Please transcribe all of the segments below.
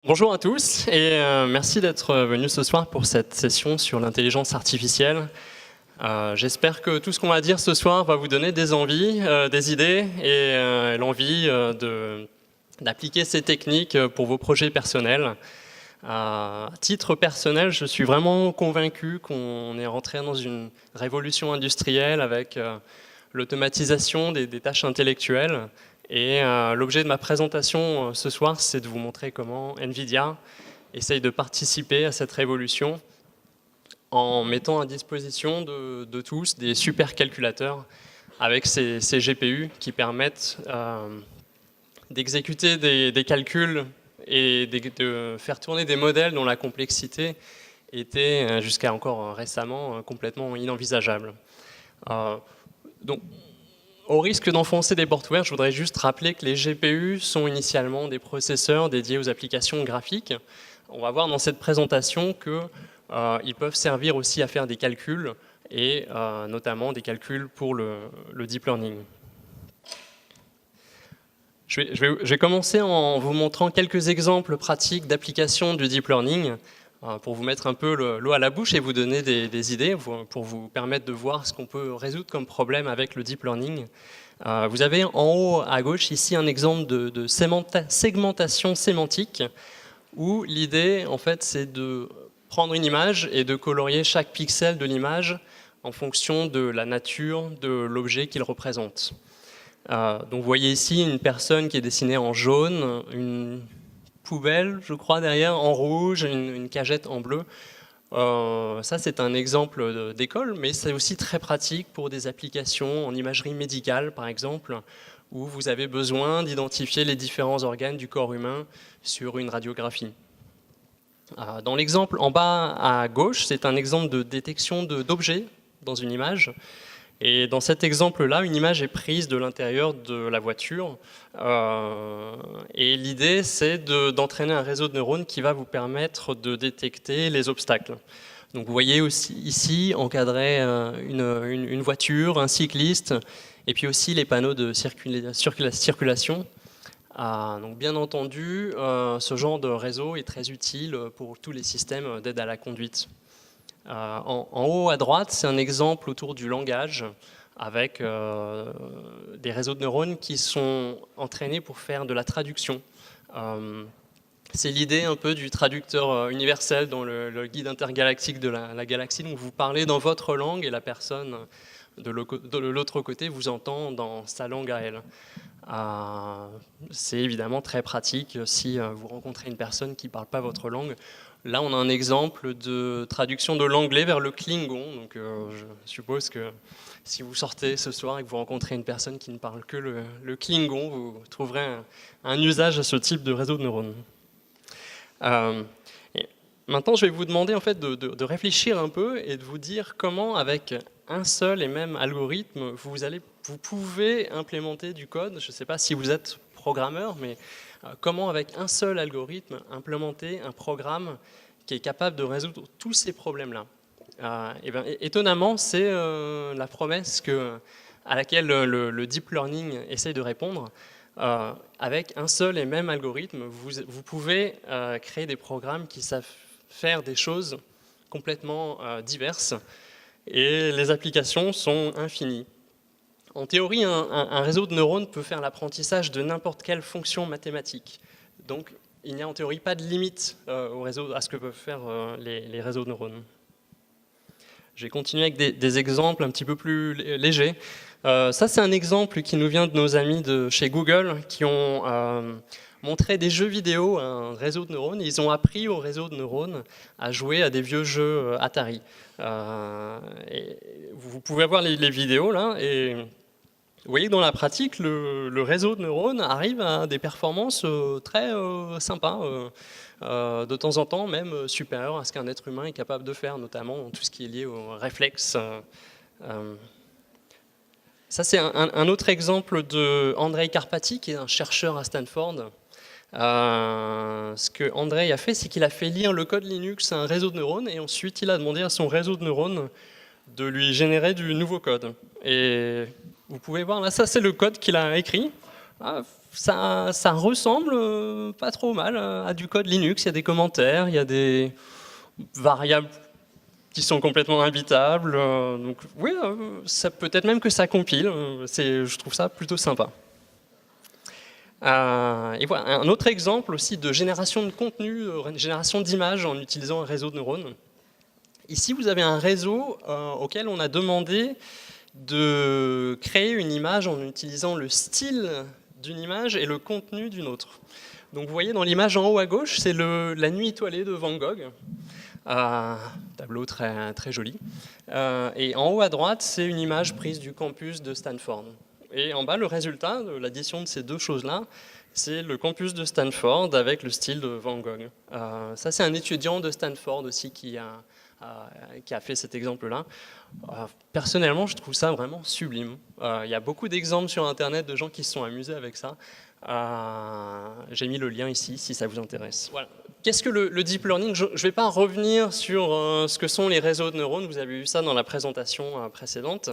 Bonjour à tous et merci d'être venus ce soir pour cette session sur l'intelligence artificielle. J'espère que tout ce qu'on va dire ce soir va vous donner des envies, des idées et l'envie d'appliquer ces techniques pour vos projets personnels. À titre personnel, je suis vraiment convaincu qu'on est rentré dans une révolution industrielle avec l'automatisation des tâches intellectuelles. Et l'objet de ma présentation ce soir, c'est de vous montrer comment NVIDIA essaye de participer à cette révolution en mettant à disposition de tous des supercalculateurs avec ces GPU qui permettent d'exécuter des calculs et de faire tourner des modèles dont la complexité était jusqu'à encore récemment complètement inenvisageable. Donc, au risque d'enfoncer des portes ouvertes, je voudrais juste rappeler que les GPU sont initialement des processeurs dédiés aux applications graphiques. On va voir dans cette présentation qu'ils peuvent servir aussi à faire des calculs et notamment des calculs pour le deep learning. Je vais commencer en vous montrant quelques exemples pratiques d'application du deep learning pour vous mettre un peu l'eau à la bouche et vous donner des idées pour vous permettre de voir ce qu'on peut résoudre comme problème avec le deep learning. Vous avez en haut à gauche ici un exemple de segmentation sémantique où l'idée en fait c'est de prendre une image et de colorier chaque pixel de l'image en fonction de la nature de l'objet qu'il représente. Donc vous voyez ici une personne qui est dessinée en jaune, une poubelle, je crois, derrière, en rouge, une cagette en bleu. Ça, c'est un exemple d'école, mais c'est aussi très pratique pour des applications en imagerie médicale, par exemple, où vous avez besoin d'identifier les différents organes du corps humain sur une radiographie. Dans l'exemple en bas à gauche, c'est un exemple de détection d'objets dans une image. Et dans cet exemple-là, une image est prise de l'intérieur de la voiture. Et l'idée, c'est d'entraîner un réseau de neurones qui va vous permettre de détecter les obstacles. Donc vous voyez aussi ici encadrer une voiture, un cycliste, et puis aussi les panneaux de circulation. Donc bien entendu, ce genre de réseau est très utile pour tous les systèmes d'aide à la conduite. En haut à droite, c'est un exemple autour du langage avec des réseaux de neurones qui sont entraînés pour faire de la traduction. C'est l'idée un peu du traducteur universel dans le guide intergalactique de la galaxie. Donc vous parlez dans votre langue et la personne de l'autre côté vous entend dans sa langue à elle. C'est évidemment très pratique si vous rencontrez une personne qui ne parle pas votre langue. Là, on a un exemple de traduction de l'anglais vers le klingon. Donc, je suppose que si vous sortez ce soir et que vous rencontrez une personne qui ne parle que le klingon, vous trouverez un usage à ce type de réseau de neurones. Et maintenant, je vais vous demander en fait, de réfléchir un peu et de vous dire comment, avec un seul et même algorithme, vous pouvez implémenter du code. Je ne sais pas si vous êtes programmeur, mais comment, avec un seul algorithme, implémenter un programme qui est capable de résoudre tous ces problèmes-là. Étonnamment, c'est la promesse à laquelle le deep learning essaye de répondre. Avec un seul et même algorithme, vous pouvez créer des programmes qui savent faire des choses complètement diverses et les applications sont infinies. En théorie, un réseau de neurones peut faire l'apprentissage de n'importe quelle fonction mathématique. Donc, il n'y a en théorie pas de limite à ce que peuvent faire les réseaux de neurones. Je vais continuer avec des exemples un petit peu plus légers. Ça, c'est un exemple qui nous vient de nos amis de chez Google qui ont montré des jeux vidéo à un réseau de neurones. Ils ont appris au réseau de neurones à jouer à des vieux jeux Atari. Et vous pouvez voir les vidéos là. Et vous voyez que dans la pratique, le réseau de neurones arrive à des performances très sympas, de temps en temps même supérieures à ce qu'un être humain est capable de faire, notamment tout ce qui est lié aux réflexes. Ça, c'est un autre exemple de Andrej Karpathy, qui est un chercheur à Stanford. Ce que Andrej a fait, c'est qu'il a fait lire le code Linux à un réseau de neurones, et ensuite il a demandé à son réseau de neurones de lui générer du nouveau code. Et vous pouvez voir, là, ça c'est le code qu'il a écrit. Ça ressemble pas trop mal à du code Linux. Il y a des commentaires, il y a des variables qui sont complètement imbitables. Donc oui, ça peut-être même que ça compile. Je trouve ça plutôt sympa. Et voilà, un autre exemple aussi de génération de contenu, génération d'images en utilisant un réseau de neurones. Ici, vous avez un réseau auquel on a demandé de créer une image en utilisant le style d'une image et le contenu d'une autre. Donc vous voyez dans l'image en haut à gauche, c'est la nuit étoilée de Van Gogh. Tableau très, très joli. Et en haut à droite, c'est une image prise du campus de Stanford. Et en bas, le résultat de l'addition de ces deux choses-là, c'est le campus de Stanford avec le style de Van Gogh. Ça, c'est un étudiant de Stanford aussi qui a fait cet exemple-là. Personnellement, je trouve ça vraiment sublime. Il y a beaucoup d'exemples sur Internet de gens qui se sont amusés avec ça. J'ai mis le lien ici, si ça vous intéresse. Voilà. Qu'est-ce que le deep learning? Je ne vais pas revenir sur ce que sont les réseaux de neurones. Vous avez vu ça dans la présentation précédente.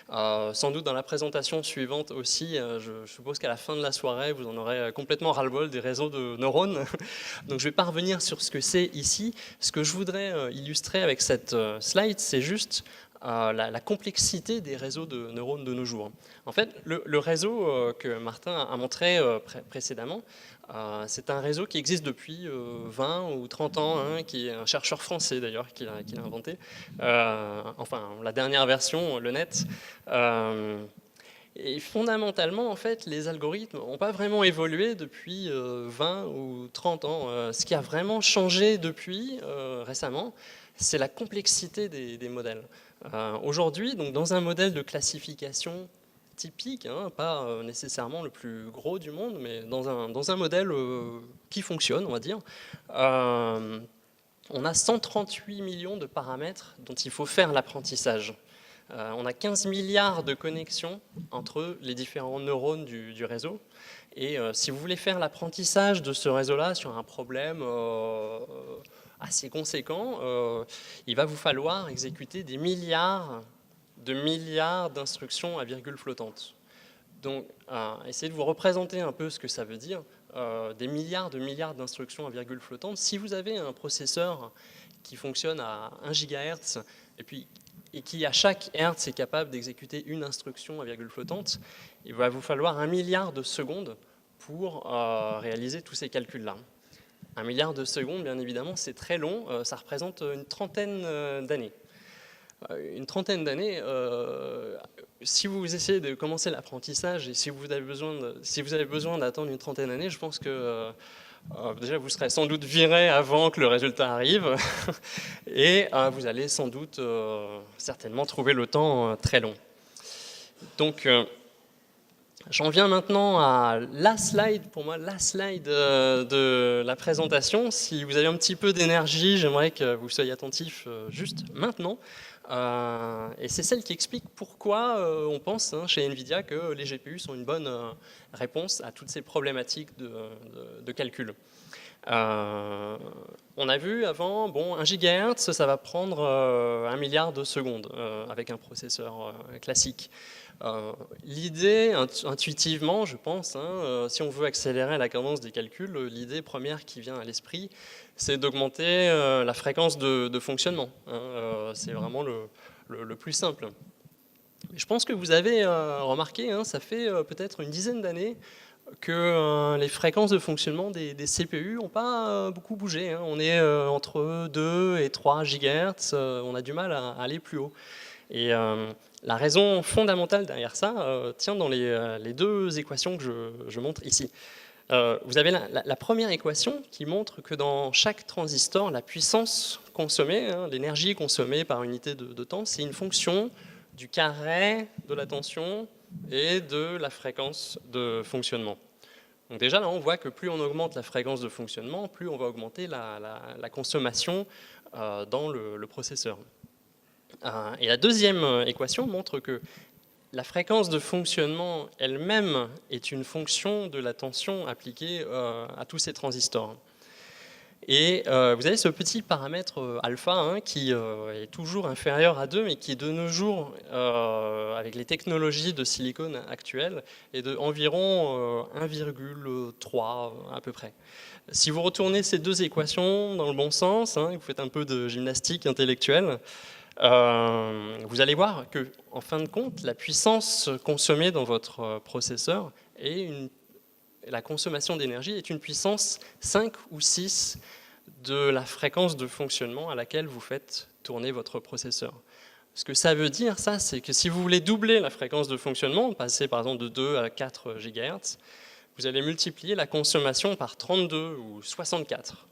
Sans doute dans la présentation suivante aussi. Je suppose qu'à la fin de la soirée, vous en aurez complètement ras-le-bol des réseaux de neurones. Donc je ne vais pas revenir sur ce que c'est ici. Ce que je voudrais illustrer avec cette slide, c'est juste la complexité des réseaux de neurones de nos jours. En fait, le réseau que Martin a montré précédemment, c'est un réseau qui existe depuis 20 ou 30 ans, hein, qui est un chercheur français d'ailleurs qui l'a inventé. Enfin, la dernière version, le net. Et fondamentalement, en fait, les algorithmes n'ont pas vraiment évolué depuis 20 ou 30 ans. Ce qui a vraiment changé depuis récemment, c'est la complexité des modèles. Aujourd'hui, donc dans un modèle de classification typique, hein, pas nécessairement le plus gros du monde, mais dans un modèle qui fonctionne, on va dire, on a 138 millions de paramètres dont il faut faire l'apprentissage. On a 15 milliards de connexions entre les différents neurones du réseau. Et si vous voulez faire l'apprentissage de ce réseau-là sur un problème assez conséquent, il va vous falloir exécuter des milliards d'instructions à virgule flottante. Donc, essayez de vous représenter un peu ce que ça veut dire. Des milliards d'instructions à virgule flottante. Si vous avez un processeur qui fonctionne à 1 GHz et qui, à chaque hertz, est capable d'exécuter une instruction à virgule flottante, il va vous falloir 1 milliard de secondes pour réaliser tous ces calculs-là. 1 milliard de secondes, bien évidemment, c'est très long. Ça représente une trentaine d'années. Une trentaine d'années, si vous essayez de commencer l'apprentissage et si vous avez besoin d'attendre une trentaine d'années, je pense que déjà vous serez sans doute viré avant que le résultat arrive et vous allez sans doute certainement trouver le temps très long. Donc j'en viens maintenant à la slide, pour moi, la slide de la présentation. Si vous avez un petit peu d'énergie, j'aimerais que vous soyez attentifs juste maintenant. Et c'est celle qui explique pourquoi on pense chez NVIDIA que les GPU sont une bonne réponse à toutes ces problématiques de calcul. On a vu avant, bon, 1 GHz, ça va prendre 1 milliard de secondes avec un processeur classique. L'idée, intuitivement, je pense, si on veut accélérer la cadence des calculs, l'idée première qui vient à l'esprit, c'est d'augmenter la fréquence de fonctionnement. C'est vraiment le plus simple. Je pense que vous avez remarqué, ça fait peut-être une dizaine d'années que les fréquences de fonctionnement des CPU n'ont pas beaucoup bougé. On est entre 2 et 3 GHz, on a du mal à aller plus haut. Et la raison fondamentale derrière ça tient dans les deux équations que je montre ici. Vous avez la première équation qui montre que dans chaque transistor, la puissance consommée, l'énergie consommée par unité de temps, c'est une fonction du carré de la tension et de la fréquence de fonctionnement. Donc déjà là, on voit que plus on augmente la fréquence de fonctionnement, plus on va augmenter la consommation dans le processeur. Et la deuxième équation montre que la fréquence de fonctionnement elle-même est une fonction de la tension appliquée à tous ces transistors. Et vous avez ce petit paramètre alpha qui est toujours inférieur à 2, mais qui de nos jours, avec les technologies de silicone actuelles, est de environ 1,3 à peu près. Si vous retournez ces deux équations dans le bon sens, vous faites un peu de gymnastique intellectuelle, vous allez voir que, en fin de compte, la puissance consommée dans votre processeur est la consommation d'énergie est une puissance 5 ou 6 de la fréquence de fonctionnement à laquelle vous faites tourner votre processeur. Ce que ça veut dire, ça, c'est que si vous voulez doubler la fréquence de fonctionnement, passer par exemple de 2 à 4 GHz, vous allez multiplier la consommation par 32 ou 64.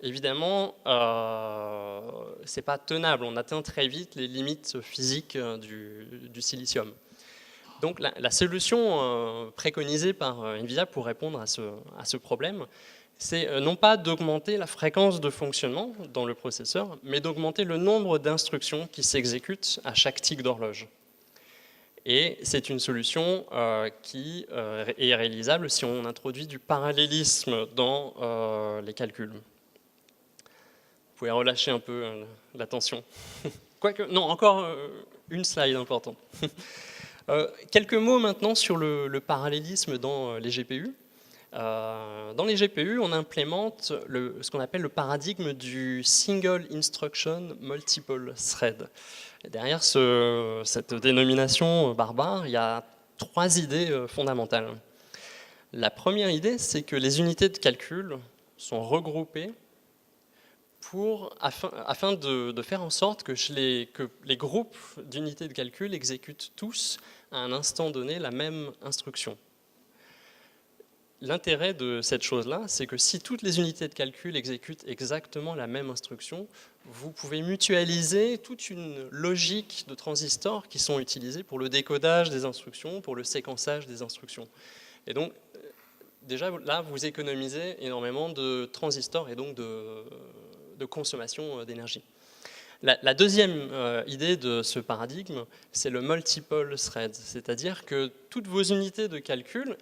Évidemment, ce n'est pas tenable, on atteint très vite les limites physiques du silicium. Donc la solution préconisée par NVIDIA pour répondre à ce problème, c'est non pas d'augmenter la fréquence de fonctionnement dans le processeur, mais d'augmenter le nombre d'instructions qui s'exécutent à chaque tic d'horloge. Et c'est une solution qui est réalisable si on introduit du parallélisme dans les calculs. Vous pouvez relâcher un peu la tension. Quoique, non, encore une slide importante. Quelques mots maintenant sur le parallélisme dans les GPU. Dans les GPU, on implémente ce qu'on appelle le paradigme du Single Instruction Multiple Thread. Et derrière cette dénomination barbare, il y a 3 idées fondamentales. La première idée, c'est que les unités de calcul sont regroupées afin de faire en sorte que les groupes d'unités de calcul exécutent tous à un instant donné la même instruction. L'intérêt de cette chose-là, c'est que si toutes les unités de calcul exécutent exactement la même instruction, vous pouvez mutualiser toute une logique de transistors qui sont utilisés pour le décodage des instructions, pour le séquençage des instructions. Et donc, déjà là, vous économisez énormément de transistors et donc de consommation d'énergie. La deuxième idée de ce paradigme, c'est le multiple thread, c'est-à-dire que toutes vos unités de calcul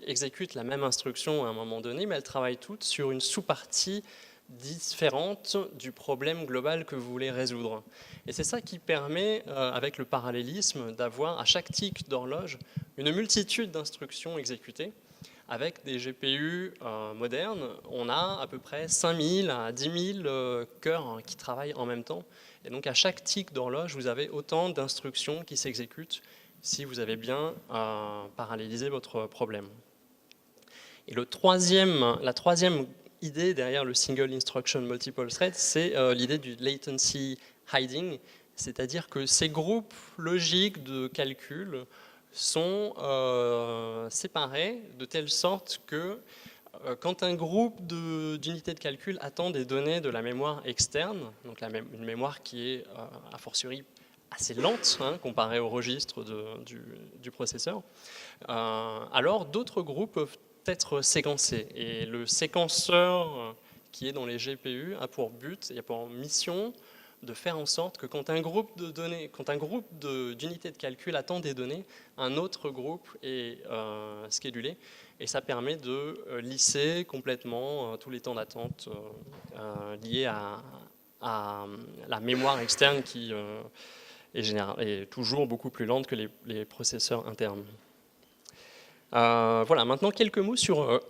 exécutent la même instruction à un moment donné, mais elles travaillent toutes sur une sous-partie différente du problème global que vous voulez résoudre. Et c'est ça qui permet, avec le parallélisme, d'avoir à chaque tic d'horloge une multitude d'instructions exécutées. Avec des GPU modernes, on a à peu près 5000 à 10 000 cœurs qui travaillent en même temps. Et donc à chaque tic d'horloge, vous avez autant d'instructions qui s'exécutent si vous avez bien parallélisé votre problème. Et la troisième idée derrière le Single Instruction Multiple Thread, c'est l'idée du latency hiding, c'est-à-dire que ces groupes logiques de calcul sont séparés de telle sorte que quand un groupe d'unités de calcul attend des données de la mémoire externe, donc une mémoire qui est a fortiori assez lente comparée au registre du processeur, alors d'autres groupes peuvent être séquencés. Et le séquenceur qui est dans les GPU a pour but, et a pour mission de faire en sorte que quand un groupe d'unités de calcul attend des données, un autre groupe est schedulé, et ça permet de lisser complètement tous les temps d'attente liés à la mémoire externe qui est toujours beaucoup plus lente que les processeurs internes. Voilà, maintenant quelques mots sur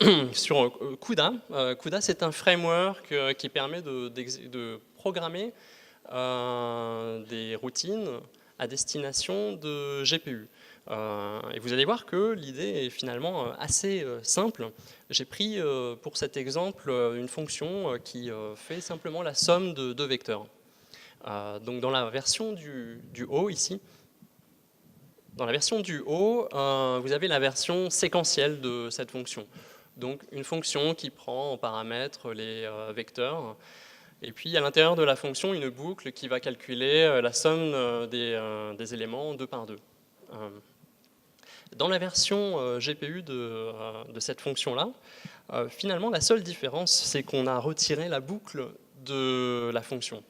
CUDA. CUDA, c'est un framework qui permet de programmer des routines à destination de GPU. Et vous allez voir que l'idée est finalement assez simple. J'ai pris pour cet exemple une fonction qui fait simplement la somme de 2 vecteurs. Donc dans la version du haut ici, dans la version du haut, vous avez la version séquentielle de cette fonction. Donc une fonction qui prend en paramètre les vecteurs. Et puis à l'intérieur de la fonction, une boucle qui va calculer la somme des éléments 2 par 2. Dans la version GPU de cette fonction-là, finalement la seule différence, c'est qu'on a retiré la boucle de la fonction.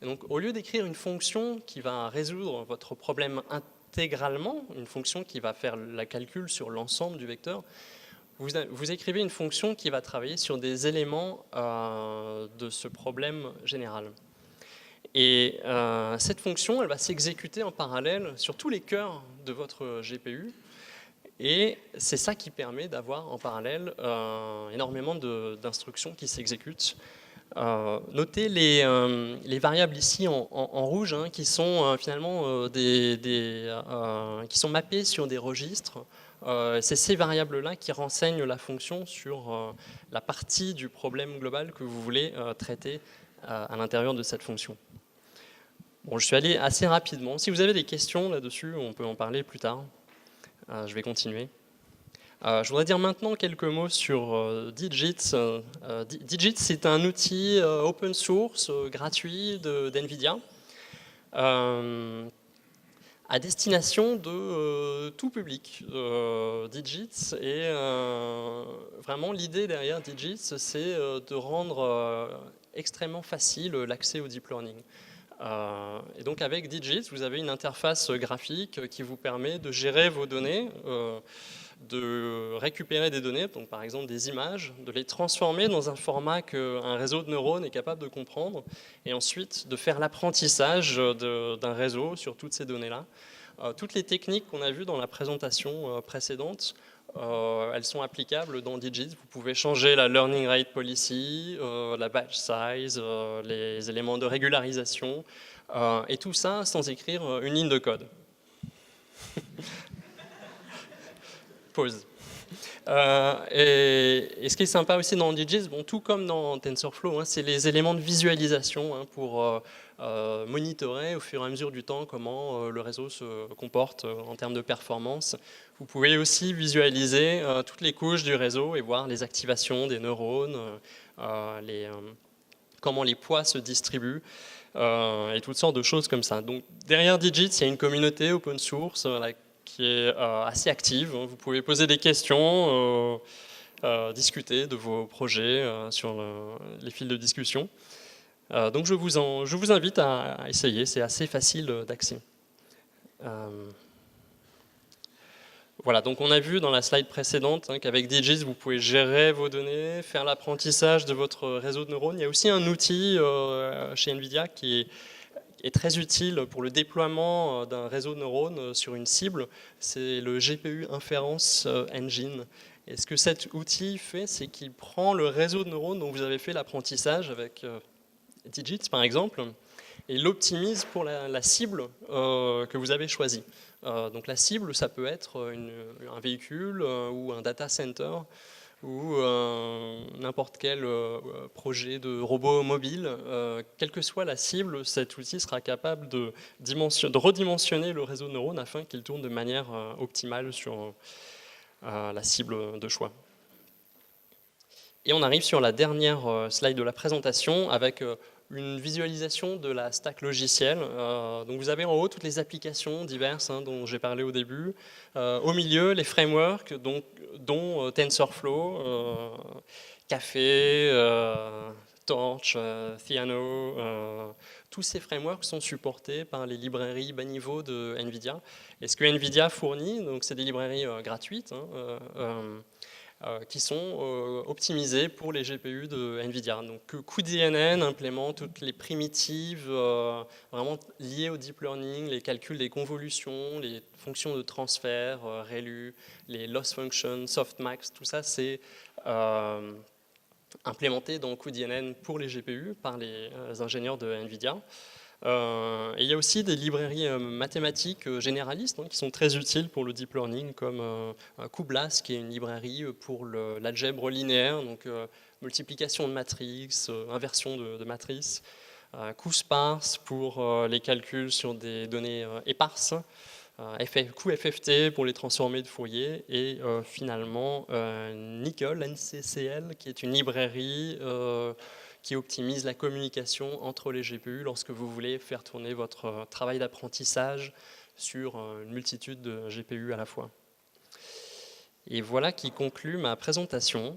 Et donc au lieu d'écrire une fonction qui va résoudre votre problème intégralement, une fonction qui va faire le calcul sur l'ensemble du vecteur, vous écrivez une fonction qui va travailler sur des éléments de ce problème général. Et cette fonction, elle va s'exécuter en parallèle sur tous les cœurs de votre GPU. Et c'est ça qui permet d'avoir en parallèle énormément d'instructions qui s'exécutent. Notez les variables ici en rouge, hein, qui sont finalement qui sont mappées sur des registres. C'est ces variables-là qui renseignent la fonction sur la partie du problème global que vous voulez traiter à l'intérieur de cette fonction. Bon, je suis allé assez rapidement. Si vous avez des questions là-dessus, on peut en parler plus tard. Je vais continuer. Je voudrais dire maintenant quelques mots sur Digits. Digits, c'est un outil open source, gratuit d'NVIDIA, à destination de tout public. Digits, et vraiment l'idée derrière Digits, c'est de rendre extrêmement facile l'accès au deep learning. Et donc avec Digits, vous avez une interface graphique qui vous permet de gérer vos données, de récupérer des données, donc par exemple des images, de les transformer dans un format qu'un réseau de neurones est capable de comprendre, et ensuite de faire l'apprentissage d'un réseau sur toutes ces données-là. Toutes les techniques qu'on a vues dans la présentation précédente, elles sont applicables dans Digits. Vous pouvez changer la learning rate policy, la batch size, les éléments de régularisation, et tout ça sans écrire une ligne de code. Pause. Et ce qui est sympa aussi dans Digits, bon, tout comme dans TensorFlow, hein, c'est les éléments de visualisation, hein, pour monitorer au fur et à mesure du temps comment le réseau se comporte en termes de performance. Vous pouvez aussi visualiser toutes les couches du réseau et voir les activations des neurones, comment les poids se distribuent, et toutes sortes de choses comme ça. Donc, derrière Digits, il y a une communauté open source qui est assez active. Vous pouvez poser des questions, discuter de vos projets sur les fils de discussion. Donc je vous invite à essayer, c'est assez facile d'accès. Voilà, donc on a vu dans la slide précédente, hein, qu'avec Digits, vous pouvez gérer vos données, faire l'apprentissage de votre réseau de neurones. Il y a aussi un outil chez NVIDIA qui est très utile pour le déploiement d'un réseau de neurones sur une cible, c'est le GPU Inference Engine. Et ce que cet outil fait, c'est qu'il prend le réseau de neurones dont vous avez fait l'apprentissage avec Digits par exemple, et l'optimise pour la cible que vous avez choisie. Donc la cible, ça peut être un véhicule ou un data center, ou n'importe quel projet de robot mobile, quelle que soit la cible, cet outil sera capable de redimensionner le réseau de neurones afin qu'il tourne de manière optimale sur la cible de choix. Et on arrive sur la dernière slide de la présentation avec une visualisation de la stack logicielle. Donc vous avez en haut toutes les applications diverses, hein, dont j'ai parlé au début. Au milieu, les frameworks dont TensorFlow, Café, Torch, Theano. Tous ces frameworks sont supportés par les librairies bas niveau de NVIDIA. Et ce que NVIDIA fournit, c'est des librairies gratuites, hein, qui sont optimisés pour les GPU de NVIDIA. Donc cuDNN implémente toutes les primitives vraiment liées au deep learning, les calculs des convolutions, les fonctions de transfert, ReLU, les loss functions, softmax, tout ça c'est implémenté dans cuDNN pour les GPU par les ingénieurs de NVIDIA. Et il y a aussi des librairies mathématiques généralistes, hein, qui sont très utiles pour le deep learning, comme cuBLAS, qui est une librairie pour l'algèbre linéaire, donc multiplication de matrices, inversion de matrices, cuSparse pour les calculs sur des données éparses, cuFFT pour les transformés de Fourier, et finalement Nickel, NCCL, qui est une librairie qui optimise la communication entre les GPU lorsque vous voulez faire tourner votre travail d'apprentissage sur une multitude de GPU à la fois. Et voilà qui conclut ma présentation.